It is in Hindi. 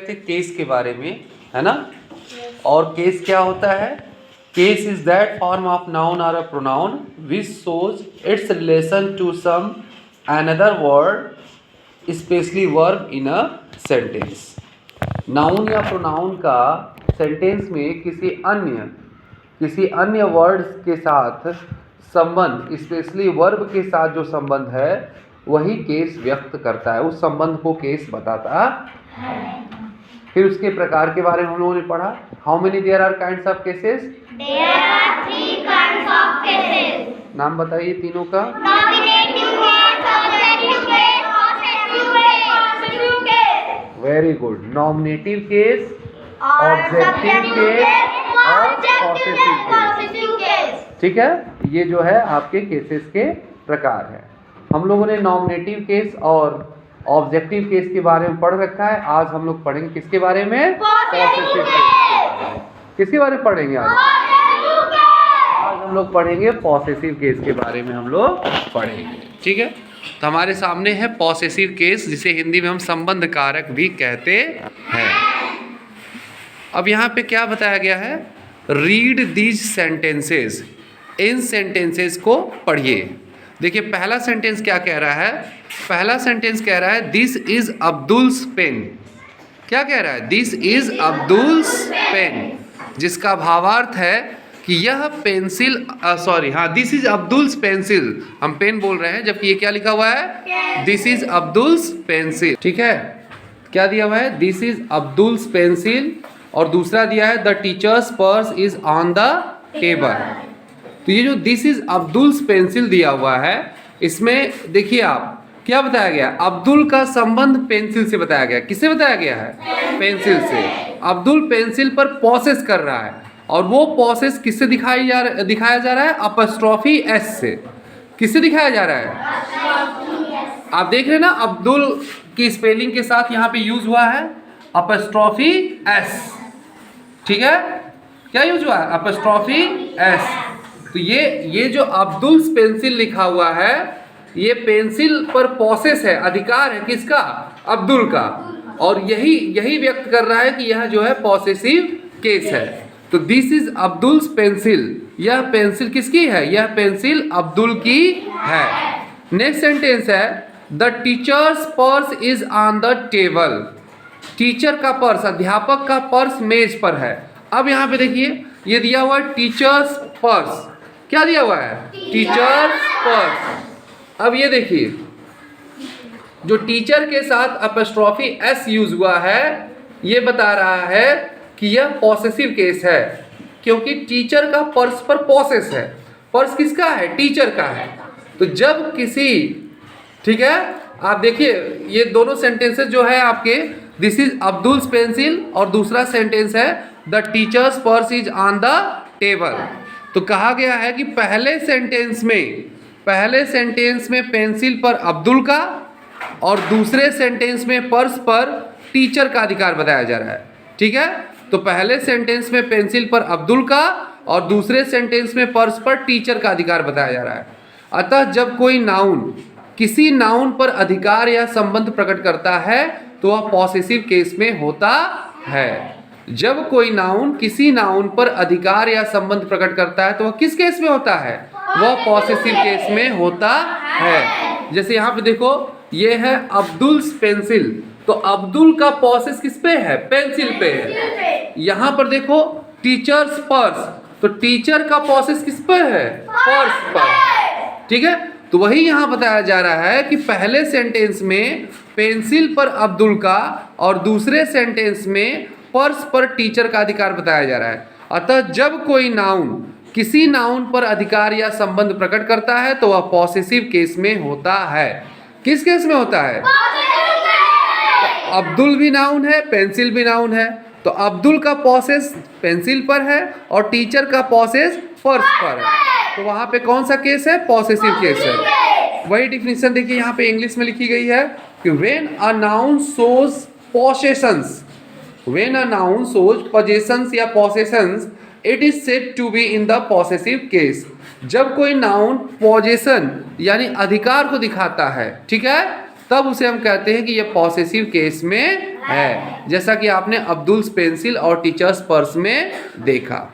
थे केस के बारे में, है ना। और केस क्या होता है? Case is that form of noun or a pronoun which shows its relation to some another word specially verb in a sentence. Noun या प्रोनाउन का सेंटेंस में किसी अन्य वर्ड के साथ संबंध, स्पेशली वर्ब के साथ जो संबंध है वही केस व्यक्त करता है, उस संबंध को केस बताता है। फिर उसके प्रकार के बारे में हम लोगों ने पढ़ा। How many there are kinds of cases? There are 3 kinds of cases. नाम बताइए तीनों का। Nominative case, objective case, possessive case. Possessive case. Very good. Nominative case, और ऑब्जेक्टिव केस और पॉसेसिव केस। possessive case. ठीक है, ये जो है आपके केसेस के प्रकार है। हम लोगों ने नॉमिनेटिव केस और ऑब्जेक्टिव केस के बारे में पढ़ रखा है। आज हम लोग पढ़ेंगे किसके बारे में? पॉसेसिव केस के बारे में। किसके बारे में पढ़ेंगे आज? आज हम लोग पढ़ेंगे पॉसेसिव केस के बारे में हम लोग पढ़ेंगे। ठीक है, तो हमारे सामने है पॉसेसिव केस, जिसे हिंदी में हम संबंध कारक भी कहते हैं। अब यहाँ पे क्या बताया गया है? Read these sentences, in sentences को पढ़िए। देखिए पहला सेंटेंस क्या कह रहा है? पहला सेंटेंस कह रहा है दिस इज अब्दुल्स पेन। क्या कह रहा है? दिस इज अब्दुल्स पेन, जिसका भावार्थ है कि यह pencil, this is Abdul's pencil. हम पेन बोल रहे हैं जबकि ये क्या लिखा हुआ है? This is Abdul's pencil. ठीक है, क्या दिया हुआ है? This is Abdul's pencil. और दूसरा दिया है the teacher's purse is on the table. तो ये जो दिस इज अब्दुल्स पेंसिल दिया हुआ है, इसमें देखिए आप क्या बताया गया? अब्दुल का संबंध पेंसिल से बताया गया। किससे बताया गया है? पेंसिल से। अब्दुल पेंसिल पर पॉसेस कर रहा है, और वो पॉसेस किससे दिखाया जा रहा है? अपस्ट्रॉफी एस से। किससे दिखाया जा रहा है? आप देख रहे हैं ना, अब्दुल की स्पेलिंग के साथ यहाँ पे यूज हुआ है अपस्ट्रॉफी एस। ठीक है, क्या यूज हुआ है? Apostrophe S. तो ये जो अब्दुल्स पेंसिल लिखा हुआ है, ये पेंसिल पर पॉसेस है, अधिकार है किसका? अब्दुल का। और यही व्यक्त कर रहा है कि यह जो है पॉसेसिव केस है। तो दिस इज अब्दुल्स पेंसिल, यह पेंसिल किसकी है? यह पेंसिल अब्दुल की है। नेक्स्ट सेंटेंस है the teacher's purse is on the table. Teacher का पर्स, अध्यापक का पर्स मेज पर है। अब यहाँ पे देखिए ये दिया हुआ है टीचर्स पर्स। क्या दिया हुआ है? Teachers purse. अब ये देखिए जो टीचर के साथ अपस्ट्रॉफी एस यूज हुआ है, ये बता रहा है कि यह पॉसेसिव केस है, क्योंकि टीचर का पर्स पर पॉसेस है। पर्स किसका है? टीचर का है। तो जब किसी, ठीक है, आप देखिए ये दोनों सेंटेंसेस जो है आपके, दिस इज अब्दुल्स पेंसिल और दूसरा सेंटेंस है the teacher's purse is on the table. तो कहा गया है कि पहले सेंटेंस में पेंसिल पर अब्दुल का और दूसरे सेंटेंस में पर्स पर टीचर का अधिकार बताया जा रहा है। ठीक है, तो पहले सेंटेंस में पेंसिल पर अब्दुल का और दूसरे सेंटेंस में पर्स पर टीचर का अधिकार बताया जा रहा है। अतः जब कोई नाउन किसी नाउन पर अधिकार या संबंध प्रकट करता है तो वह पॉसेसिव केस में होता है। जब कोई नाउन किसी नाउन पर अधिकार या संबंध प्रकट करता है तो वह किस केस में होता है? वह पॉसेसिव केस में होता है। जैसे यहाँ पे देखो ये है अब्दुल्स पेंसिल, तो अब्दुल का पॉसेस किस पे है? पेंसिल पे है। यहाँ पर देखो टीचर्स पर्स, तो टीचर का पॉसेस किस पर है? पर्स पर। ठीक है, तो वही यहाँ बताया जा रहा है कि पहले सेंटेंस में पेंसिल पर अब्दुल का और दूसरे सेंटेंस में पर्स पर टीचर का अधिकार बताया जा रहा है। अतः जब कोई नाउन किसी नाउन पर अधिकार या संबंध प्रकट करता है तो वह पॉसेसिव केस में होता है। किस केस में होता है? तो अब्दुल भी नाउन है, पेंसिल भी नाउन है, तो अब्दुल का पॉसेस पेंसिल पर है और टीचर का पॉसेस पर्स पर है, तो वहां पे कौन सा केस है? पॉसेसिव केस है। वही डिफिनेशन देखिए यहाँ पे इंग्लिश में लिखी गई है कि when a noun shows possessions, when a noun shows possessions या possessions, it is said to be in the possessive case. जब कोई नाउन पोजेशन यानी अधिकार को दिखाता है, ठीक है, तब उसे हम कहते हैं कि यह पॉसेसिव केस में है, जैसा कि आपने अब्दुल्स पेंसिल और टीचर्स पर्स में देखा।